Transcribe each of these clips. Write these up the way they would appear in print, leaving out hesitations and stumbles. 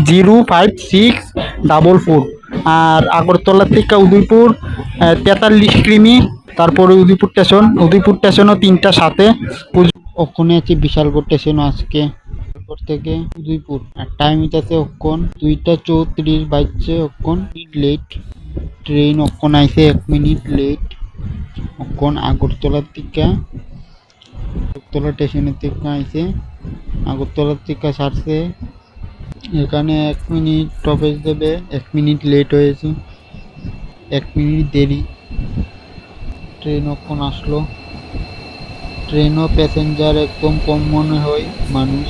05644। আর আগরতলা থেকে উদয়পুর 43 কিমি, তারপরে উদয়পুর স্টেশন। উদয়পুর স্টেশনও 3টার সাথে। ওখানে আছে বিশালগড় স্টেশন আজকে থেকে উদয়পুর। আর টাইম হইতেছে অক্ষণ 2টা 34 বাজছে। অক্ষণ লেট ট্রেন অক্ষণ আইছে 1 মিনিট লেট। অক্ষণ আগরতলার থেকে আগরতলা স্টেশনের থেকে আইছে, আগরতলার থেকে ছাড়ছে। এখানে 1 মিনিট স্টপেজ দেবে, 1 মিনিট লেট হয়েছে, 1 মিনিট দেরি। ট্রেন অক্ষণ আসলো। ট্রেনও প্যাসেঞ্জার একদম কম মনে হয় মানুষ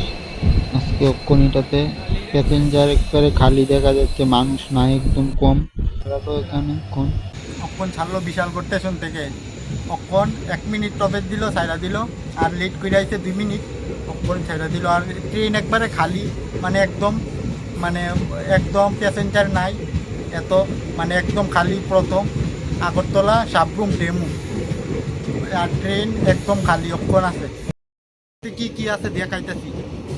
আজকে। অক্ষণ এটাতে প্যাসেঞ্জার একবারে খালি দেখা যাচ্ছে, মানুষ নাই, একদম কম। এখানে অক্ষণ ছাড়লো বিশালগড় স্টেশন থেকে। অক্ষণ 1 মিনিট স্টপেজ দিল, ছাইড়া দিল। আর লেট করে আইছে 2 মিনিট, অক্ষণ ছাইড়া দিল। আর ট্রেন একবারে খালি, মানে একদম প্যাসেঞ্জার নাই এত, মানে একদম খালি। প্রথম আগরতলা সাবরুম ডেমু, আর ট্রেন একদম খালি। অক্ষণ আছে কি কি আছে দেখাইতেছি।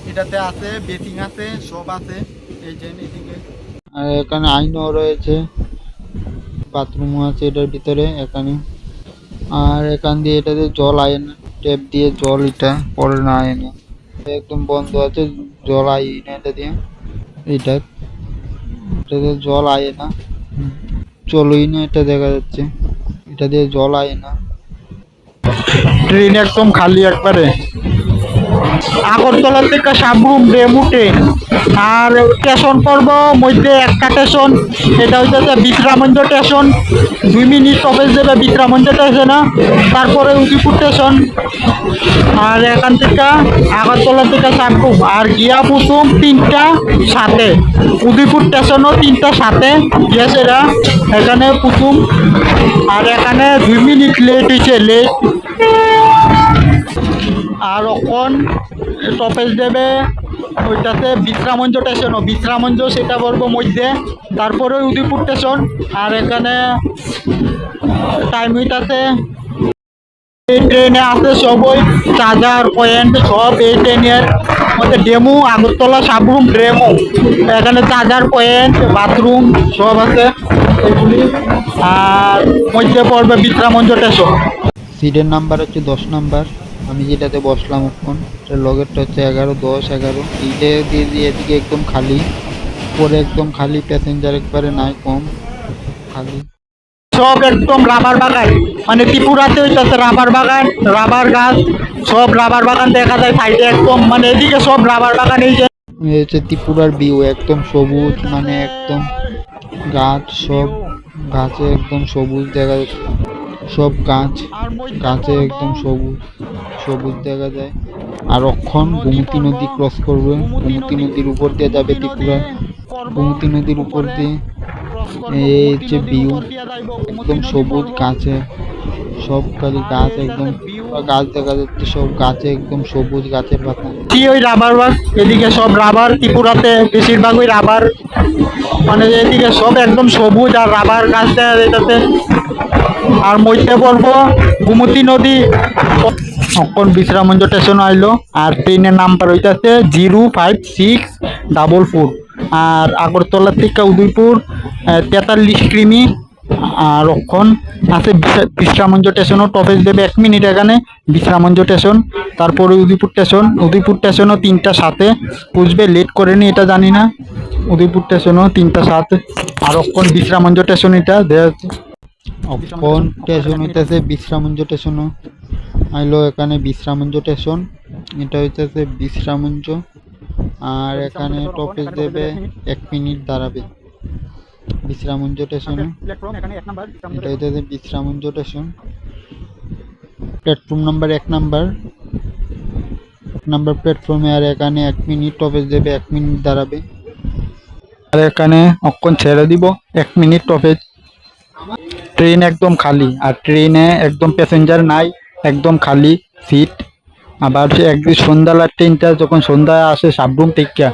এটাতে আছে বেসিং আছে, সব আছে। এই যে এদিকে আর এখানে আইনও রয়েছে, বাথরুমও আছে এটার ভিতরে এখানে। আর এখান দিয়ে এটাতে জল আয় না, ট্যাপ দিয়ে জল এটা পরে না আয় না, একদম বন্ধ আছে, জল আয় না এটা দিয়ে। এটাতে জল আয় না, চলই না, এটা দেখা যাচ্ছে এটা দিয়ে জল আয় না। ট্রেন একদম খালি একবারে। আগরতলা থেকে সাবরুম ডেমু ট্রেন। আর স্টেশন পর্ব মধ্যে একটা স্টেশন, এটা হইতেছে বিশ্রামঞ্জ স্টেশন। 2 মিনিট স্টপেজ দেবে বিশ্রামঞ্জ স্টেশনে, তারপরে উদয়পুর স্টেশন। আর এখান থেকে আগরতলা থেকে সাবরুম আর গিয়া পুতুম 3টা 7। উদয়পুর স্টেশনও 3টা 7 গিয়েছে এরা এখানে পুতুম। আর এখানে 2 মিনিট লেট হয়েছে, লেট। আর অখন স্টপেজ দেবে ওইটাতে বিশ্রামঞ্জ স্টেশনও, বিশ্রামঞ্জ সেটা পড়বো মধ্যে, তারপরে উদয়পুর স্টেশন। আর এখানে টাইম হইতাছে। এই ট্রেনে আছে সবই চার্জার পয়েন্ট সব। এই ট্রেনের মধ্যে ডেমু আগরতলা সাবরুম ডেমু, এখানে চার্জার পয়েন্ট বাথরুম সব আছে এগুলি। আর মধ্যে পড়বে বিশ্রামঞ্জ স্টেশন। সিটের নাম্বার হচ্ছে 10 নাম্বার, আমি যেটাতে বসলাম এখন। লগেরটা হচ্ছে 11, 10, 11। এইটা দিয়ে এদিকে একদম খালি, পরে একদম খালি, প্যাসেঞ্জার একবারে নাই, কম খালি। সব একদম রাবার বাগান, মানে ত্রিপুরাতে হইতেছে রাবার বাগান, রাবার গাছ, সব রাবার বাগান দেখা যায় সাইডে একদম, মানে এদিকে সব রাবার বাগান। এই যে হচ্ছে ত্রিপুরার ভিউ, একদম সবুজ, মানে একদম গাছ, সব গাছে একদম সবুজ দেখা যাচ্ছে, সব গাছে একদম সবুজ সবুজ দেখা যায়। আর অক্ষণ গোমতী নদী ক্রস করবে, গোমতী নদীর উপর দিয়ে যাবে ত্রিপুরা, গোমতী নদীর উপর দিয়ে। এই হচ্ছে ভিউ, একদম সবুজ গাছে, সব খালি গাছ, একদম গাছ দেখা যাচ্ছে, সব গাছে একদম সবুজ, গাছের পাতা। ওই রাবার বাগ, এদিকে সব রাবার, ত্রিপুরাতে বেশিরভাগ ওই রাবার, মানে এদিকে সব একদম সবুজ আর রাবার গাছ দেখা যাইতেছে। আর মধ্যে পড়বো গোমতী নদী। এখন বিশ্রামঞ্জ স্টেশন আইলো। আর ট্রেনের নাম্বার হইতেছে 05644। আর আগরতলা থেকে উদয়পুর 43 কিমি। আর অক্ষণ আছে বিশ্রামঞ্জ স্টেশনও টপেজ দেবে 1 মিনিট এখানে বিশ্রামঞ্জ স্টেশন, তারপরে উদয়পুর স্টেশন। উদয়পুর স্টেশনও 3টা 7 বুঝবে, লেট করেনি এটা জানি না। উদয়পুর স্টেশনও 3টা 7। আর অক্ষণ বিশ্রামঞ্জ স্টেশন এটা দেওয়া হচ্ছে। অক্ষণ স্টেশন হইতেছে বিশ্রামঞ্জ স্টেশনও আইলো এখানে, বিশ্রামঞ্জ স্টেশন এটা হইতেছে বিশ্রামঞ্জ। আর এখানে টপেজ দেবে 1 মিনিট দাঁড়াবে বিশ্রামঞ্জ স্টেশনে। এটা হইতেছে বিশ্রামঞ্জ স্টেশন, প্ল্যাটফর্ম নাম্বার 1 নাম্বার প্ল্যাটফর্মে। আর এখানে 1 মিনিট টপেজ দেবে, 1 মিনিট দাঁড়াবে। আর এখানে অক্ষণ ছেড়ে দিব, 1 মিনিট টপেজ। ট্রেন একদম খালি, আর ট্রেনে একদম প্যাসেঞ্জার নাই, একদম খালি সিট। আবার একদিন সন্ধ্যাবেলার ট্রেনটা যখন সন্ধ্যায় আসে সাবরুম থেকে,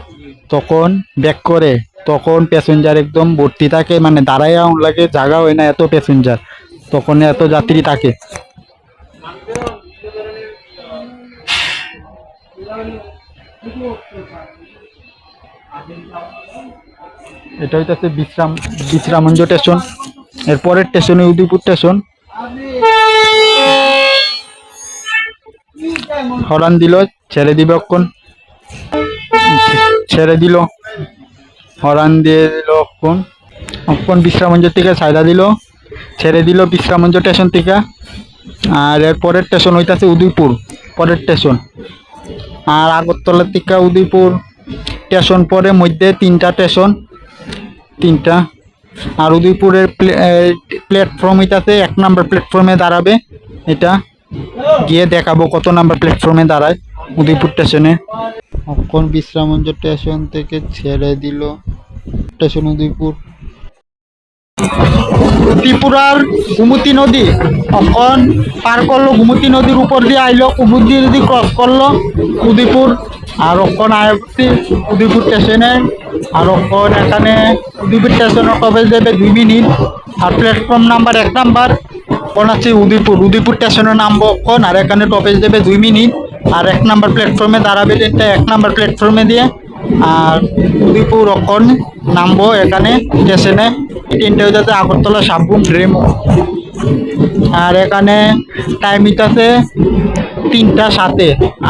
তখন ব্যাক করে, তখন প্যাসেঞ্জার একদম ভর্তি থাকে, মানে দাঁড়ায় লাগে, জায়গা হয় না, এত প্যাসেঞ্জার, তখন এত যাত্রী থাকে। এটা হইতেছে বিশ্রামঞ্জ স্টেশন। এরপরের স্টেশনে উদয়পুর স্টেশন। হরান দিল, ছেড়ে দিবে অক্ষণ, ছেড়ে দিল, হরান দিয়ে দিল অক্ষণ, অক্ষণ বিশ্রামঞ্জ থেকে ছাইড়া দিল, ছেড়ে দিল বিশ্রামঞ্জ স্টেশন থেকে। আর এর পরের স্টেশন হইতাছে উদয়পুর, পরের স্টেশন। আর আগরতলা থেকে উদয়পুর স্টেশন পরে মধ্যে তিনটা স্টেশন, তিনটা। আর উদয়পুরের প্ল্যাটফর্ম হইতাছে 1 নাম্বার প্ল্যাটফর্মে দাঁড়াবে। এটা গিয়ে দেখাবো কত নাম্বার প্ল্যাটফর্মে দাঁড়ায় উদয়পুর স্টেশনে। অক্ষণ বিশ্রামঞ্জ স্টেশন থেকে ছেড়ে দিল স্টেশন উদয়পুর। ত্রিপুরার গোমতী নদী অখন পার করলো, গোমতী নদীর উপর দিয়ে আইলো, গোমতী নদী ক্রস করলো উদয়পুর। আর অখন আয়ছি উদয়পুর স্টেশনে। আর অখন এখানে উদয়পুর স্টেশনে কবে যাবে 2 মিনিট। আর প্ল্যাটফর্ম নাম্বার 1 নাম্বার কোন আছে উদয়পুর, উদয়পুর স্টেশনে নামবো অখন। আর এখানে টপেজ দেবে 2 মিনিট। আর 1 নাম্বার প্ল্যাটফর্মে দাঁড়াবে, ট্রেনটা 1 নাম্বার প্ল্যাটফর্মে দিয়ে। আর উদয়পুর অখন নামবো এখানে স্টেশনে। ট্রেনটা হয়ে যাচ্ছে আগরতলা সাবরুম রেমো। আর এখানে টাইম আছে 3টা 7।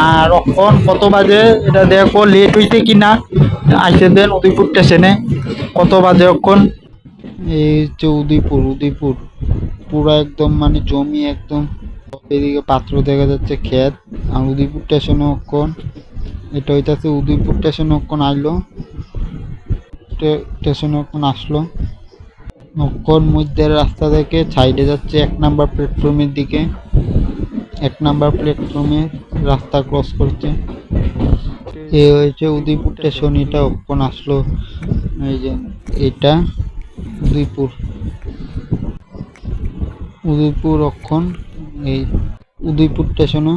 আর অখন কত বাজে এটা দেখো, লেট হইছে কিনা। আইসে দেন উদয়পুর স্টেশনে কত বাজে অখন। এই হচ্ছে উদয়পুর, উদয়পুর পুরা একদম মানে জমি একদম। এদিকে পাত্র দেখা যাচ্ছে, ক্ষেত। আর উদয়পুর স্টেশনে অক্ষণ এটা হইতাছে উদয়পুর স্টেশনে অক্ষণ আইলো, স্টেশনে অক্ষণ আসলো। অক্ষণ মধ্যে রাস্তা থেকে সাইডে যাচ্ছে 1 নাম্বার প্ল্যাটফর্মের দিকে। 1 নাম্বার প্ল্যাটফর্মে রাস্তা ক্রস করছে। এ হয়েছে উদয়পুর স্টেশন। এটা অক্ষণ আসলো, এই যে এটা উদয়পুর, উদয়পুর অক্ষণ এই উদয়পুর স্টেশনে।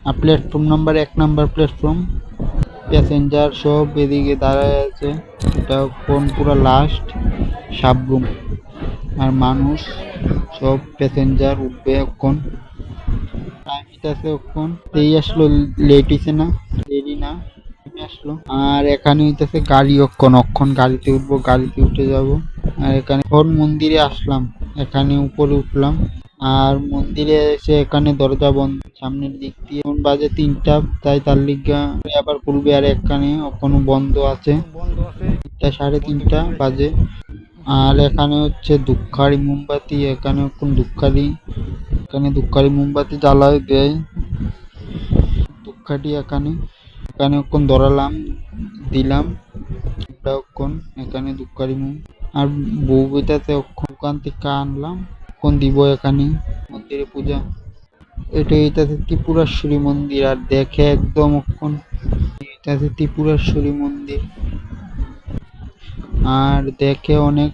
আর platform number 1 number platform. Passenger সব এদিকে দাঁড়ায় আছে। এটা কোন পুরো লাস্ট সাবরুম। আর মানুষ সব প্যাসেঞ্জার উঠবে এখন। টাইম আছে এখন, এই আসলো, লেট হইছে না, দেরি না, আসলো। আর এখানে হইতেছে গাড়ি অক্ষণ, অক্ষণ গাড়িতে উঠবো, গাড়িতে উঠে যাব। আর এখানে মন্দিরে আসলাম, এখানে উপরে উঠলাম। আর মন্দিরে এসে এখানে দরজা বন্ধ সামনের দিক দিয়ে। এখন বাজে 3টা, তাই তার লিগা আবার খুলবে। আর এখানে এখনো বন্ধ আছে, 3টা 3:30 বাজে। আর এখানে হচ্ছে ধূপকাঠি মোমবাতি, এখানে এখন ধূপকাঠি, এখানে ধূপকাঠি মোমবাতি জ্বালায় দেয় ধূপকাঠি। এখানে এখানে এখন ধরালাম, দিলাম এখন এখানে ধূপকাঠি মোম। আর বউ বেটাতে ওখান থেকে আনলাম, এখন দিব এখানে মন্দিরে পূজা। এটা হইতাছে ত্রিপুরেশ্বরী মন্দির। আর দেখে একদম এখন এটা হচ্ছে ত্রিপুরেশ্বরী মন্দির। আর দেখে অনেক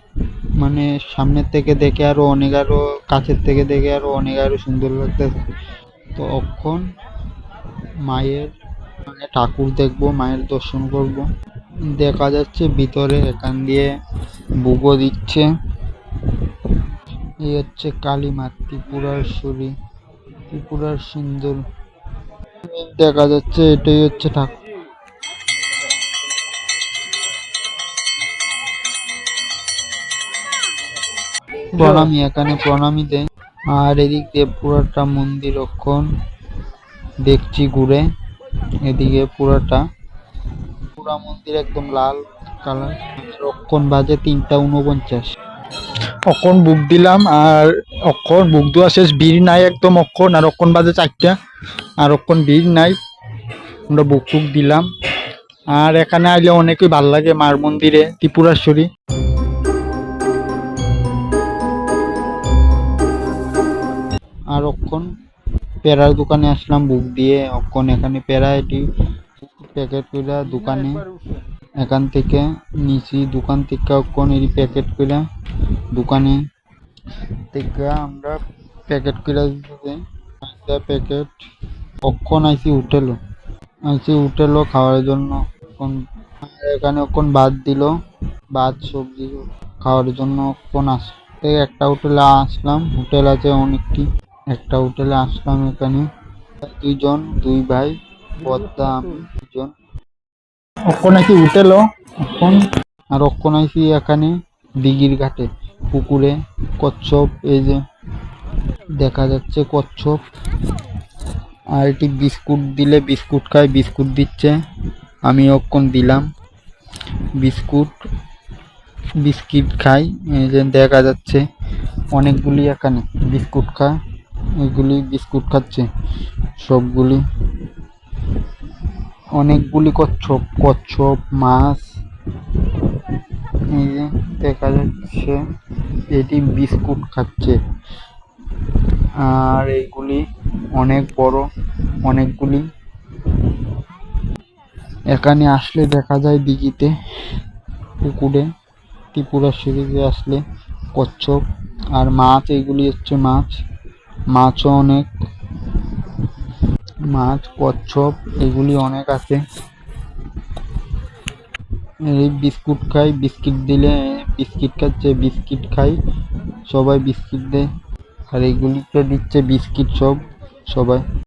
মানে সামনের থেকে দেখে আরো অনেক, আরো কাছের থেকে দেখে আরো অনেক আরো সুন্দর লাগতেছে। তো এখন মায়ের মানে ঠাকুর দেখবো, মায়ের দর্শন করব। দেখা যাচ্ছে ভিতরে এখান দিয়ে ভোগও দিচ্ছে। এই হচ্ছে কালী মা, ত্রিপুরেশ্বরী, ত্রিপুরার সুন্দর দেখা যাচ্ছে। এটাই হচ্ছে ঠাকুর। প্রণামী, এখানে প্রণামী দেয়। আর এদিক দিয়ে পুরাটা মন্দির অক্ষণ দেখছি ঘুরে। এদিকে পুরাটা পুরা মন্দির একদম লাল কালার। অক্ষণ বাজে 3:49। অক্ষণ বুক দিলাম। আর অক্ষণ বুক দেওয়া শেষ, ভিড় নাই একদম অক্ষণ। আর অক্ষণ বাজে 4টা, আর অক্ষণ ভিড় নাই, আমরা বুক টুক দিলাম। আর এখানে আইলে অনেকই ভাল লাগে মার মন্দিরে, ত্রিপুরেশ্বরী। আর অক্ষণ পেড়ার দোকানে আসলাম বুক দিয়ে। অক্ষণ এখানে পেড়া এটি প্যাকেট করে দোকানে এখান থেকে নিচি, দোকান থেকে অক্ষণ এটি প্যাকেট করে দোকানে থেকে আমরা প্যাকেট করে দিতে প্যাকেট। অক্ষণ আইসি হোটেলও খাওয়ার জন্য। এখানে অক্ষণ ভাত দিল, ভাত সবজি খাওয়ার জন্য অক্ষণ আসতে একটা হোটেলে আসলাম। হোটেল আছে অনেকটি, একটা হোটেলে আসলাম। এখানে 2 ভাই, বদ্দা, আমি 2 জন। নাকি উঠেলো এখন। আর নাকি এখানে দিঘির ঘাটে পুকুরে কচ্ছপ, এই যে দেখা যাচ্ছে কচ্ছপ। আর এটি বিস্কুট দিলে বিস্কুট খায়, বিস্কুট দিচ্ছে, আমি দিলাম বিস্কুট, বিস্কিট খাই। এই যে দেখা যাচ্ছে অনেকগুলি এখানে বিস্কুট খায়, এগুলি বিস্কুট খাচ্ছে সবগুলি। অনেকগুলি কচ্ছপ, কচ্ছপ মাছ, এই যে দেখা যাচ্ছে এটি বিস্কুট খাচ্ছে। আর এইগুলি অনেক বড়, অনেকগুলি। এখানে আসলে দেখা যায় দিঘিতে, পুকুরে, ত্রিপুরা সিরিজে আসলে কচ্ছপ আর মাছ, এইগুলি হচ্ছে মাছ, মাছও অনেক, মাছ কচ্ছপ এগুলি অনেক আছে। এই বিস্কুট খাই, বিস্কিট দিলে বিস্কিট খাচ্ছে, বিস্কিট খাই, সবাই বিস্কিট দেয়। আর এইগুলিকে দিচ্ছে বিস্কিট সব, সবাই।